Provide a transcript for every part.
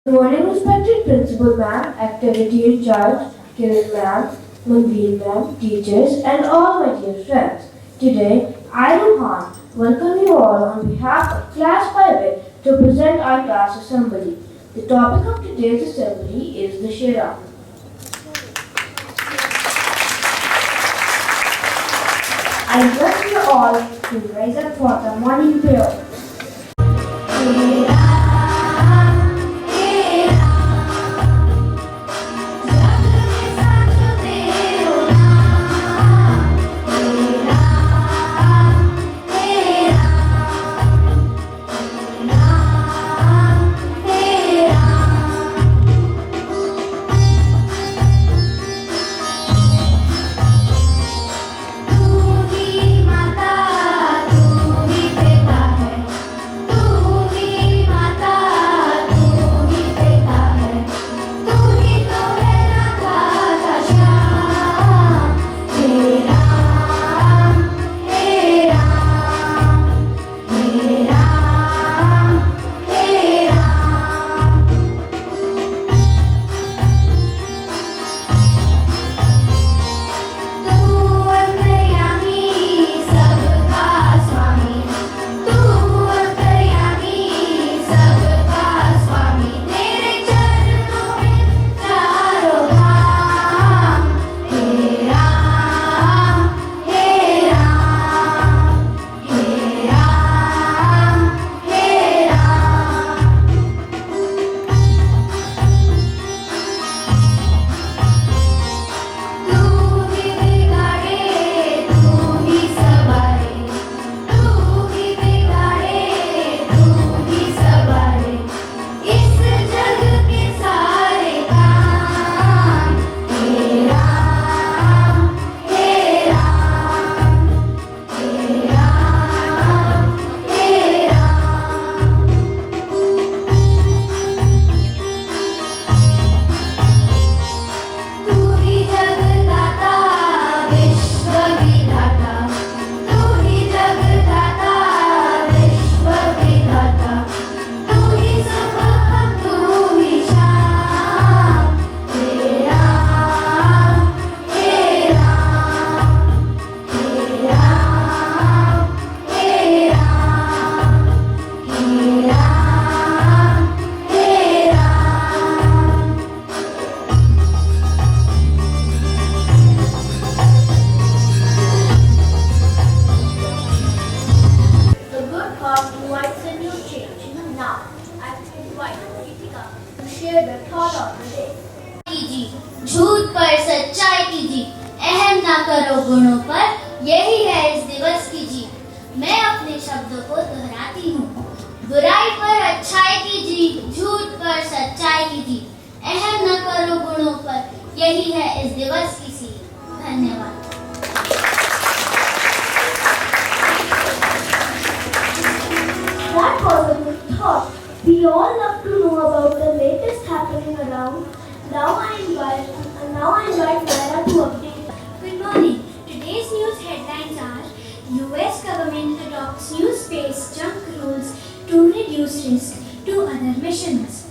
Good morning, respected Principal Ma'am, Activity in Charge, Kiran Ma'am, Manveen Ma'am, teachers, and all my dear friends. Today, I, Ruhan, welcome you all on behalf of Class 5 to present our class assembly. The topic of today's assembly is Dussehra. I invite you all to rise up for the morning prayer. The good heart invites a new change. Now, I invite Ritika to share the thought of the day. कीजिए झूठ पर सच्चाई कीजिए अहम ना करो गुणों पर यही है इस दिवस की जीत मैं अपने शब्दों को दोहराती हूँ बुराई पर अच्छाई की जीत झूठ पर सच्चाई की जीत अहम न करो गुणों पर यही है इस दिवस की सीख धन्यवाद That was a good thought. We all love to know about the latest happening around. Now I invite Naira to update. Good morning. Today's news headlines are US government adopts new space junk rules to reduce risk to other missions.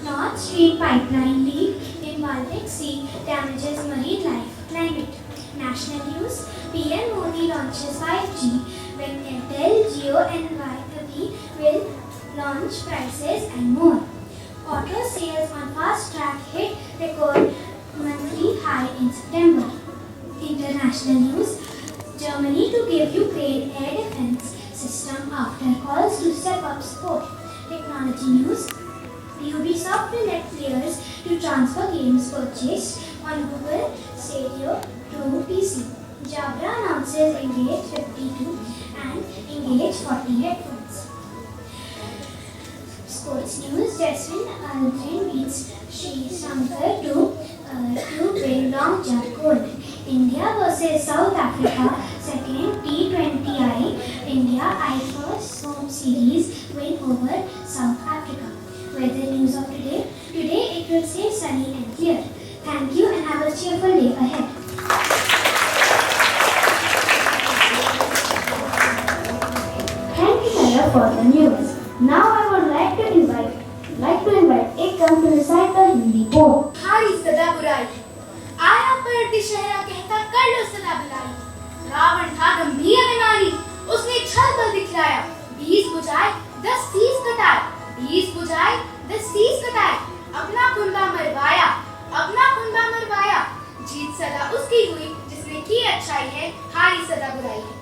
Nord Stream pipeline leak in Baltic Sea damages marine life. Climate. National news. PM Modi launches 5G when Airtel, Jio and YTV will launch prices and more. Auto sales on fast track hit record monthly high in September. International news. Germany to give Ukraine air defense system after calls to step up support. Technology news. Ubisoft will let players to transfer games purchased on Google Stadia to PC. Jabra announces Engage 52 and Engage 40 headphones. Sports news. Jasmine Aldrin beats Sri Shankar to win long jump gold. India versus South Africa, second T20I. India first home series win over South Africa. Weather news of today. Today it will stay sunny and clear. Thank you and have a cheerful day ahead. Thank you, Naira, for the news. Now I would like to invite come to recite the Hindi poem. हारी सदा बुराई आया पर दशहरा कहता कर लो सदा बुराई। रावण था गंभीर अभिमानी, उसने छल बल दिखलाया। 20 बुझाए 10 30 कटाए, 20 बुझाए 10 30 कटाए। अपना खुंबा मरवाया, अपना खुंबा मरवाया। जीत सदा उसकी हुई जिसने की अच्छाई है, हारी सदा बुराई है।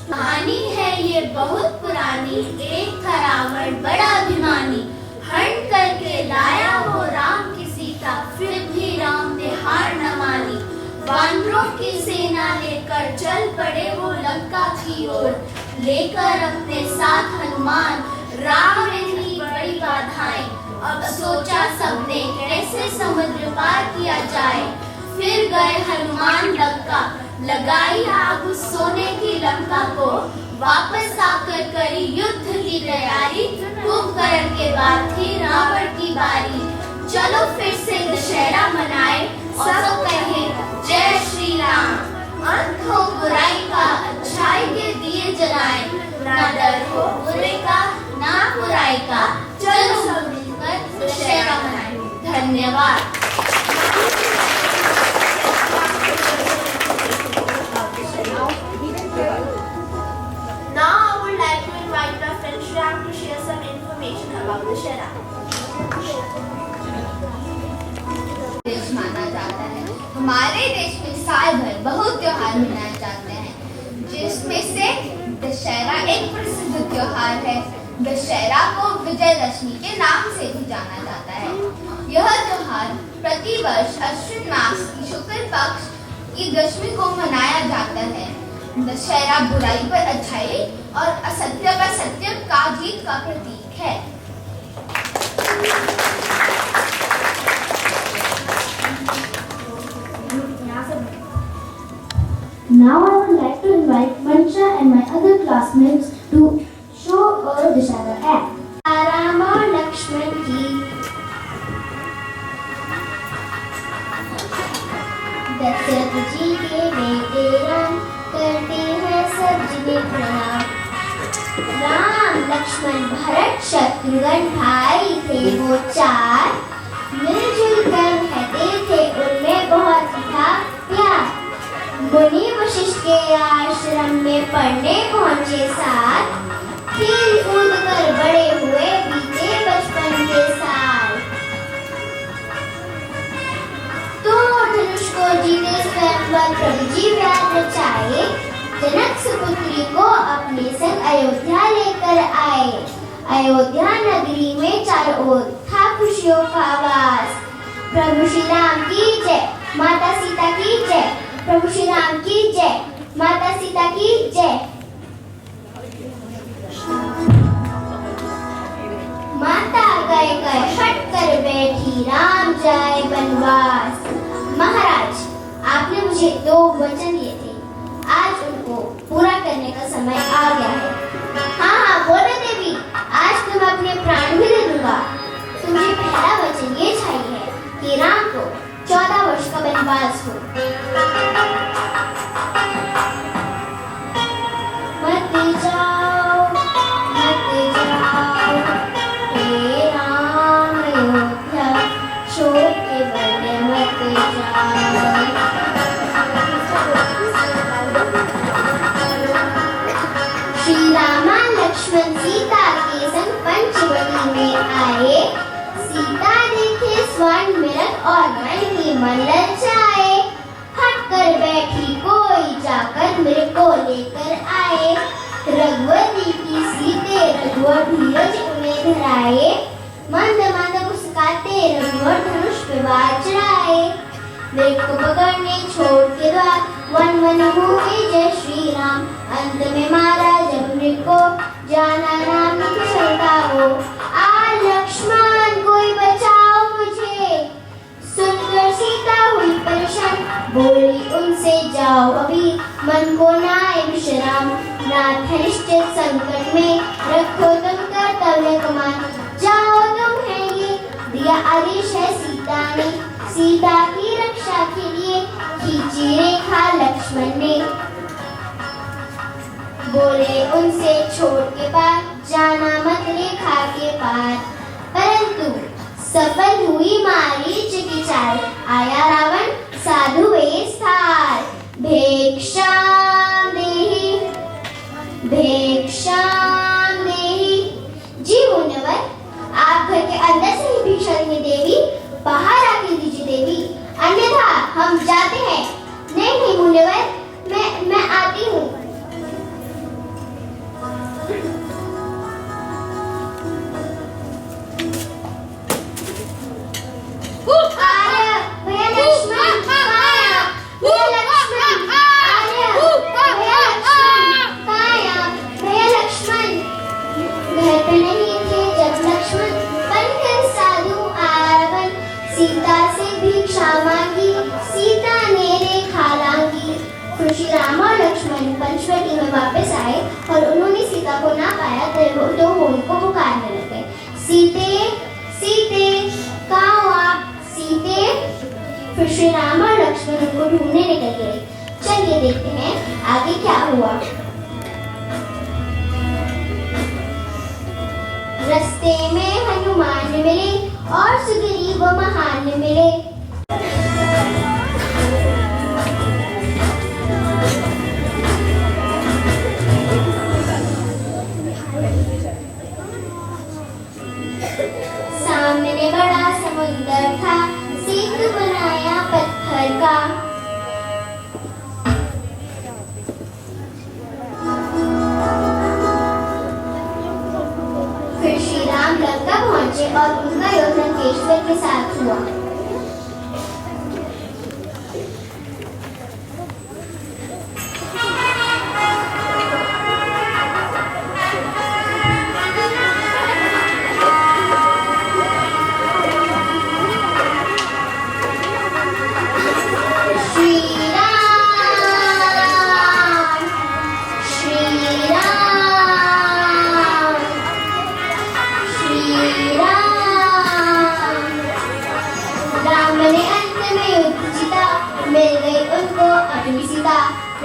कहानी है ये बहुत पुरानी, एक था रावण बड़ा अभिमानी। हरण करके लाया वो राम की सीता, फिर भी राम ने हार न मानी। वानरों की सेना लेकर चल पड़े वो लंका की ओर, लेकर अपने साथ हनुमान। राम ने दी बड़ी बाधाएं, अब सोचा सबने कैसे समुद्र पार किया जाए। फिर गए हनुमान लंका, लगाई आग उस सोने की लंका को। वापस आकर करी युद्ध की तैयारी, कुंभकर्ण के बाद थी रावण की बारी। चलो फिर से दशहरा मनाए, सब कहे जय श्री राम। अंत हो बुराई का, अच्छाई के दिए जलाए। ना डर हो बुरे का, ना बुराई का, चलो सब मिलकर दशहरा मनाए। धन्यवाद। Now I would like to invite my friend Shyam to share some information about Dussehra. देश माना जाता है। हमारे देश में साल भर बहुत त्योहार मनाए जाते हैं, जिसमें से दशहरा एक प्रसिद्ध त्योहार है। दशहरा को विजयदशमी के नाम से भी जाना जाता है। यह त्योहार प्रतिवर्ष अश्विन मास की शुक्ल पक्ष की दशमी को मनाया जाता है। दशहरा बुराई पर अच्छाई और असत्य पर सत्य का जीत का प्रतीक है। Now I would like to invite Mansha and my other classmates to show a Dussehra act. Ram और लक्ष्मण की दशरथ जी के बेटे राम करते हैं सजने प्रणाम। राम लक्ष्मण भरत शत्रुघ्न भाई थे वो चार, मिलजुल कर रहते थे उनमें बहुत था प्यार। मुनि वशिष्ठ के आश्रम में पढ़ने पहुंचे साथ, खेल कूद कर बड़े हुए बीते बचपन के साल। तो धनुष को जीते स्वयंवर प्रभु जी व्याध रचाए, जनक सुपुत्री को अपने संग अयोध्या लेकर आए। अयोध्या नगरी में चारों ओर था खुशियों का वास। प्रभु श्री राम की जय, माता सीता की जय। प्रभु श्री राम की जय, माता सीता की जय। माता गए गए हट कर बैठी, राम जाए बनवास। महाराज, आपने मुझे 2 वचन दिए थे, आज उनको पूरा करने का समय आ गया है। हाँ हाँ बोलो देवी, आज तो मैं अपने प्राण भी दे दूंगा। तो मुझे पहला वचन ये चाहिए कि राम को 14 वर्ष का वनवास हो। मत जाओ, मत जाओ, हे राम अयोध्या छोड़ के बने मत जाओ। श्री रामा लक्ष्मण सीता के संग पंचवटी में आए। सीता देखे स्वर्ण मृग और मन ही मन ललचाए। हट कर बैठी कोई जाकर मृग को लेकर आए। रघुवती की सीते रघुवर धीरज उन्हें धराए। मंद मंद मुस्काते रघुवर धनुष पे वार चढ़ाए। मृग को पकड़ने छोड़ के द्वार वन वन हुए जय श्री राम। अंत में मारा जब मृग को जाना नाम कुशलता हो। आ लक्ष्मण कोई बचाओ मुझे। सुनकर सीता हुई परेशान, बोली उनसे जाओ अभी मन को नाए विश्राम। नाथ है निश्चित संकट में रखो तुम कर्तव्य कमान। जाओ तुम है ये दिया आदेश है सीता ने। सीता की रक्षा के लिए खींची रेखा लक्ष्मण ने। बोले उनसे छोड़ के पार, जाना मत रेखा के पार। परंतु सफल हुई मारीच की चाल, आया रावण साधु वेश धार। भिक्षाम देहि, भिक्षाम देहि। जी मुनिवर, आप घर के अंदर से ही भिक्षा देंगे देवी, बाहर आके दीजिए देवी, अन्यथा हम जाते हैं। नहीं नहीं मुनिवर, मैं आती हूँ। आर्य, भैया लक्ष्मण, काया, भैया लक्ष्मण, आर्य, भैया लक्ष्मण, काया, भैया लक्ष्मण। घर पे नहीं थे जब लक्ष्मण, बनकर साधु आरावन, सीता से भिक्षा मांगी, सीता ने रेखा लांगी। फिर श्री राम और लक्ष्मण पंचवटी में वापस आए और उन्होंने सीता को ना पाया तो वो उनको पुकारने लगे, सीते सीते कहाँ हो आप, सीते। फिर श्री राम और लक्ष्मण उनको ढूंढने निकल गए। चलिए देखते हैं आगे क्या हुआ। रास्ते में हनुमान मिले और सुग्रीव महान मिले। सामने बड़ा समुद्र था, सेतु बनाया पत्थर का। फिर श्री राम लंका पहुंचे और उनका युद्ध लंकेश्वर के साथ हुआ।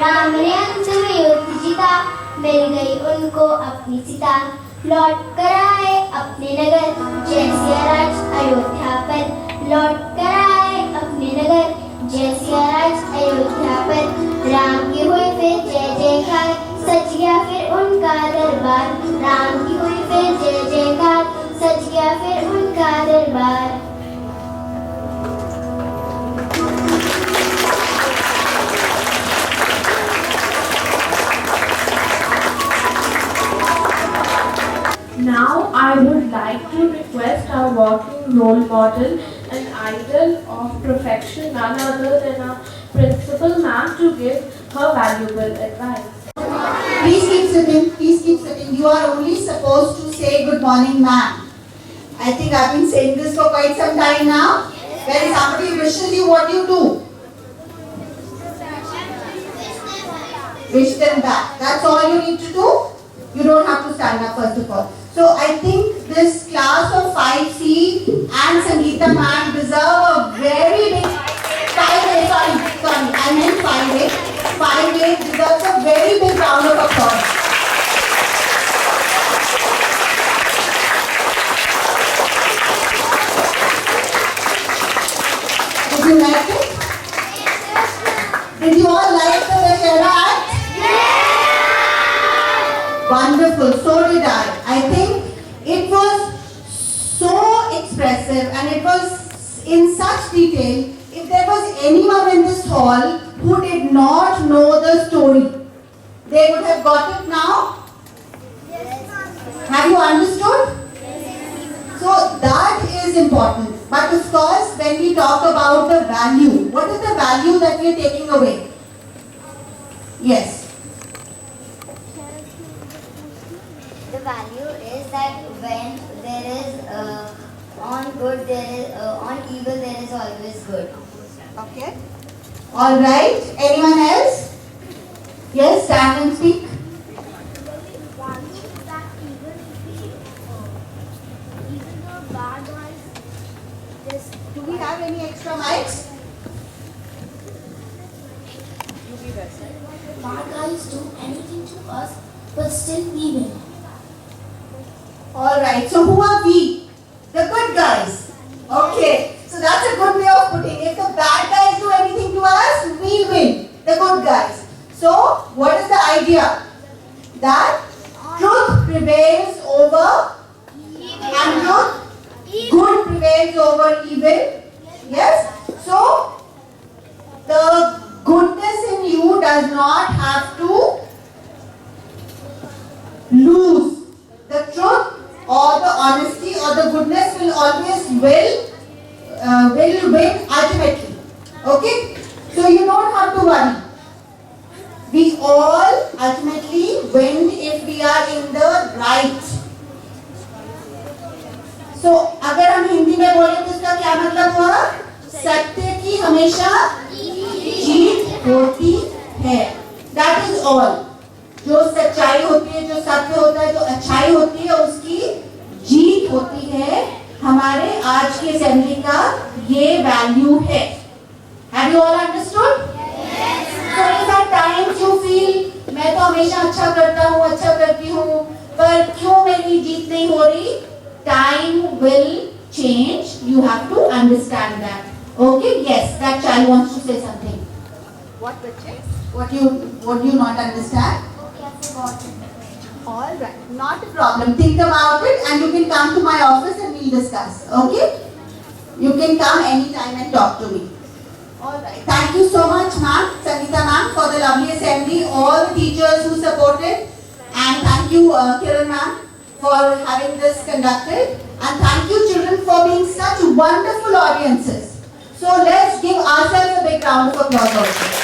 राम ने अंत में युद्ध जीता, मिल गई उनको अपनी सीता। लौट कर आए अपने नगर, जैसे राज अयोध्या पर। लौट कर आए अपने नगर, जैसे राज अयोध्या पर। राम की हुई फिर जय जयकार, सज गया फिर उनका दरबार। राम की हुई फिर जय जयकार, सज गया फिर उनका दरबार। Now I would like to request our walking role model and idol of perfection, none other than our principal ma'am, to give her valuable advice. Please keep sitting, please keep sitting. You are only supposed to say good morning ma'am. I think I've been saying this for quite some time now. When somebody wishes you, what do you do? Wish them back. That's all you need to do. You don't have to stand up first of all. So I think this class of 5C and Sangeeta ma'am deserve a very big 5A, sorry, I meant 5A. 5A deserves a very big round of applause. Did you like it? Did you all like the Dussehra act? Wonderful, so did I. I think it was so expressive and it was in such detail. If there was anyone in this hall who did not know the story, they would have got it now. Have you understood? So that is important. But of course, when we talk about the value, what is the value that we are taking away? Yes. The value is that when there is on good, there is on evil, there is always good. Okay. All right. Anyone else? Yes, stand and speak. Do we have any extra mics? Bad guys do anything to us, but still we win. Alright, so who are we? The good guys. Okay, so that's a good way of putting it. If the bad guys do anything to us, we win. The good guys. So, what is the idea? That truth prevails over and good prevails over evil. Yes? So, the goodness in you does not have to lose. The truth or the honesty or the goodness will always win ultimately. Okay? So you don't have to worry. We all ultimately win if we are in the right. So अगर हम हिंदी में बोले तो इसका क्या मतलब हुआ? सत्य की हमेशा जीत होती है. That is all. जो सच्चाई होती है, जो सत्य होता है, जो अच्छाई होती है, उसकी जीत होती है. हमारे आज के असेंबली का ये वैल्यू है. Have you all understood? Yes. So if at times you feel मैं तो हमेशा अच्छा करता हूँ, अच्छा करती हूँ, पर क्यों मेरी जीत नहीं हो रही? Time will change. You have to understand that. Okay? Yes. That child wants to say something. What, bachche? What do you not understand? All right, not a problem. Think about it and you can come to my office and we'll discuss. Okay? You can come anytime and talk to me. All right. Thank you so much, ma'am, Sangeeta ma'am, for the lovely assembly. All the teachers who supported, and thank you, Kiran ma'am, for having this conducted. And thank you, children, for being such wonderful audiences. So let's give ourselves a big round of applause also.